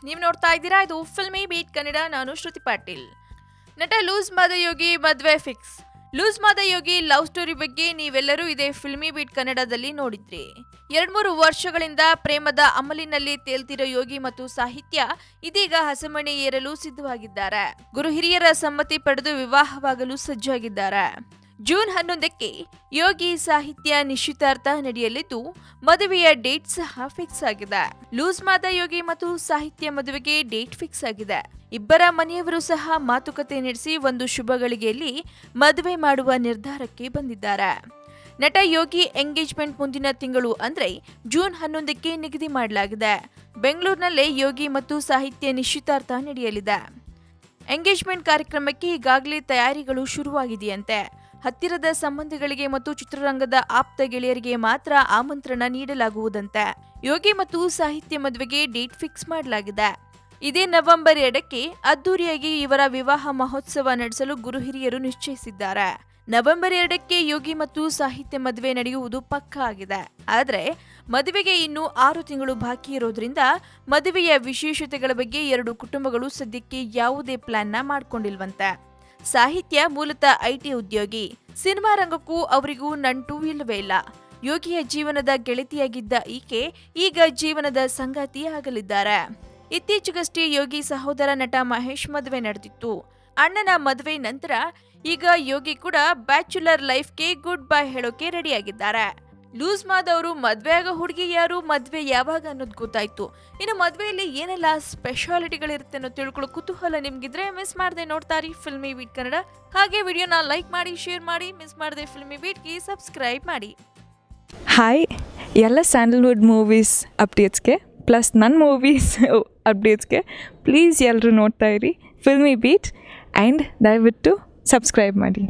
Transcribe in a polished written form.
ನೀವು ನೋಡ್ತಾ ಇದ್ದೀರಾ ಇದು ಫಿಲ್ಮಿ ಬೀಟ್ ಕನ್ನಡ. ನಾನು ಶ್ರುತಿ ಪಾಟೀಲ್. ನಟ ಲೂಸ್ ಮಾದಯೋಗಿ ಮದುವೆ ಫಿಕ್ಸ್. ಲೂಸ್ ಮಾದಯೋಗಿ ಲವ್ ಸ್ಟೋರಿ ಬಗ್ಗೆ ನೀವೆಲ್ಲರೂ ಇದೇ ಫಿಲ್ಮಿ ಬೀಟ್ ಕನ್ನಡದಲ್ಲಿ ನೋಡಿದ್ರಿ. 2-3 ವರ್ಷಗಳಿಂದ ಪ್ರೇಮದ ಅಮಲಿನಲ್ಲಿ ತೇಲ್ತಿರೋ ಯೋಗಿ ಮತ್ತು ಸಾಹಿತ್ಯ ಇದೀಗ ಹಸೆಮಣೆ ಏರಲು ಸಿದ್ಧವಾಗಿದ್ದಾರೆ. ಗುರು ಹಿರಿಯರ ಸಮ್ಮತಿ ಪಡೆದು ವಿವಾಹವಾಗಲು ಸಜ್ಜಾಗಿದ್ದಾರೆ. ಜೂನ್ 11ಕ್ಕೆ ಯೋಗಿ ಸಾಹಿತ್ಯ ನಿಶ್ಚಿತಾರ್ಥ ನಡೆಯಲಿದ್ದು ಮದುವೆಯ ಡೇಟ್ ಸಹ ಫಿಕ್ಸ್ ಆಗಿದೆ. ಲೂಸ್ ಮಾದಯೋಗಿ ಮತ್ತು ಸಾಹಿತ್ಯ ಮದುವೆಗೆ ಡೇಟ್ ಫಿಕ್ಸ್ ಆಗಿದೆ. ಇಬ್ಬರ ಮನೆಯವರು ಸಹ ಮಾತುಕತೆ ನಡೆಸಿ ಒಂದು ಶುಭ ಗಳಿಗೆಯಲ್ಲಿ ಮದುವೆ ಮಾಡುವ ನಿರ್ಧಾರಕ್ಕೆ ಬಂದಿದ್ದಾರೆ. ನಟ ಯೋಗಿ ಎಂಗೇಜ್ಮೆಂಟ್ ಮುಂದಿನ ತಿಂಗಳು ಅಂದ್ರೆ ಜೂನ್ 11ಕ್ಕೆ ನಿಗದಿ ಮಾಡಲಾಗಿದೆ. ಬೆಂಗಳೂರಿನಲ್ಲೇ ಯೋಗಿ ಮತ್ತು ಸಾಹಿತ್ಯ ನಿಶ್ಚಿತಾರ್ಥ ನಡೆಯಲಿದೆ. ಎಂಗೇಜ್ಮೆಂಟ್ ಕಾರ್ಯಕ್ರಮಕ್ಕೆ ಈಗಾಗಲೇ ತಯಾರಿಗಳು ಶುರುವಾಗಿದೆಯಂತೆ. ಹತ್ತಿರದ ಸಂಬಂಧಿಗಳಿಗೆ ಮತ್ತು ಚಿತ್ರರಂಗದ ಆಪ್ತ ಗೆಳೆಯರಿಗೆ ಮಾತ್ರ ಆಮಂತ್ರಣ ನೀಡಲಾಗುವುದಂತೆ. ಯೋಗಿ ಮತ್ತು ಸಾಹಿತ್ಯ ಮದುವೆಗೆ ಡೇಟ್ ಫಿಕ್ಸ್ ಮಾಡಲಾಗಿದೆ. ಇದೇ ನವೆಂಬರ್ 2ಕ್ಕೆ ಅದ್ದೂರಿಯಾಗಿ ಇವರ ವಿವಾಹ ಮಹೋತ್ಸವ ನಡೆಸಲು ಗುರು ಹಿರಿಯರು ನಿಶ್ಚಯಿಸಿದ್ದಾರೆ. ನವೆಂಬರ್ 2ಕ್ಕೆ ಯೋಗಿ ಮತ್ತು ಸಾಹಿತ್ಯ ಮದುವೆ ನಡೆಯುವುದು ಪಕ್ಕಾ ಆಗಿದೆ. ಆದರೆ ಮದುವೆಗೆ ಇನ್ನು 6 ತಿಂಗಳು ಬಾಕಿ ಇರೋದ್ರಿಂದ ಮದುವೆಯ ವಿಶೇಷತೆಗಳ ಬಗ್ಗೆ 2 ಕುಟುಂಬಗಳು ಸದ್ಯಕ್ಕೆ ಯಾವುದೇ ಪ್ಲಾನ್ನ ಮಾಡ್ಕೊಂಡಿಲ್ವಂತೆ. ಸಾಹಿತ್ಯ ಮೂಲತಃ ಐಟಿ ಉದ್ಯೋಗಿ. ಸಿನಿಮಾ ರಂಗಕ್ಕೂ ಅವರಿಗೂ ನಂಟು ಇಲ್ಲವೇ ಇಲ್ಲ. ಯೋಗಿಯ ಜೀವನದ ಗೆಳತಿಯಾಗಿದ್ದ ಈಕೆ ಈಗ ಜೀವನದ ಸಂಗಾತಿ ಆಗಲಿದ್ದಾರೆ. ಇತ್ತೀಚೆಗಷ್ಟೇ ಯೋಗಿ ಸಹೋದರ ನಟ ಮಹೇಶ್ ಮದುವೆ ನಡೆದಿತ್ತು. ಅಣ್ಣನ ಮದುವೆ ನಂತರ ಈಗ ಯೋಗಿ ಕೂಡ ಬ್ಯಾಚುಲರ್ ಲೈಫ್ಗೆ ಗುಡ್ ಬೈ ಹೇಳೋಕೆ ರೆಡಿಯಾಗಿದ್ದಾರೆ. ಲೂಸ್ ಮಾದವರು ಮದುವೆ ಆಗೋ ಹುಡುಗಿ ಯಾರು, ಮದುವೆ ಯಾವಾಗ ಅನ್ನೋದು ಗೊತ್ತಾಯ್ತು. ಇನ್ನು ಮದುವೆಯಲ್ಲಿ ಏನೆಲ್ಲ ಸ್ಪೆಷಾಲಿಟಿಗಳಿರುತ್ತೆ ಅನ್ನೋ ತಿಳ್ಕೊಳ್ಳೋ ಕುತೂಹಲ ನಿಮ್ಗಿದ್ರೆ ಮಿಸ್ ಮಾಡದೆ ನೋಡ್ತಾರಿ ಫಿಲ್ಮಿ ಬೀಟ್ ಕನ್ನಡ. ಹಾಗೆ ವಿಡಿಯೋನ ಲೈಕ್ ಮಾಡಿ, ಶೇರ್ ಮಾಡಿ, ಮಿಸ್ ಮಾಡದೆ ಫಿಲ್ಮಿ ಬೀಟ್ಗೆ ಸಬ್ಸ್ಕ್ರೈಬ್ ಮಾಡಿ. ಹಾಯ್, ಎಲ್ಲ ಸ್ಯಾಂಡಲ್ವುಡ್ ಮೂವೀಸ್ ಅಪ್ಡೇಟ್ಸ್ಗೆ ಪ್ಲಸ್ ನನ್ನ ಮೂವೀಸ್ ಅಪ್ಡೇಟ್ಸ್ಗೆ ಪ್ಲೀಸ್ ಎಲ್ಲರೂ ನೋಡ್ತಾ ಇರಿ ಫಿಲ್ಮಿ ಬೀಟ್ ಆ್ಯಂಡ್ ದಯವಿಟ್ಟು ಸಬ್ಸ್ಕ್ರೈಬ್ ಮಾಡಿ.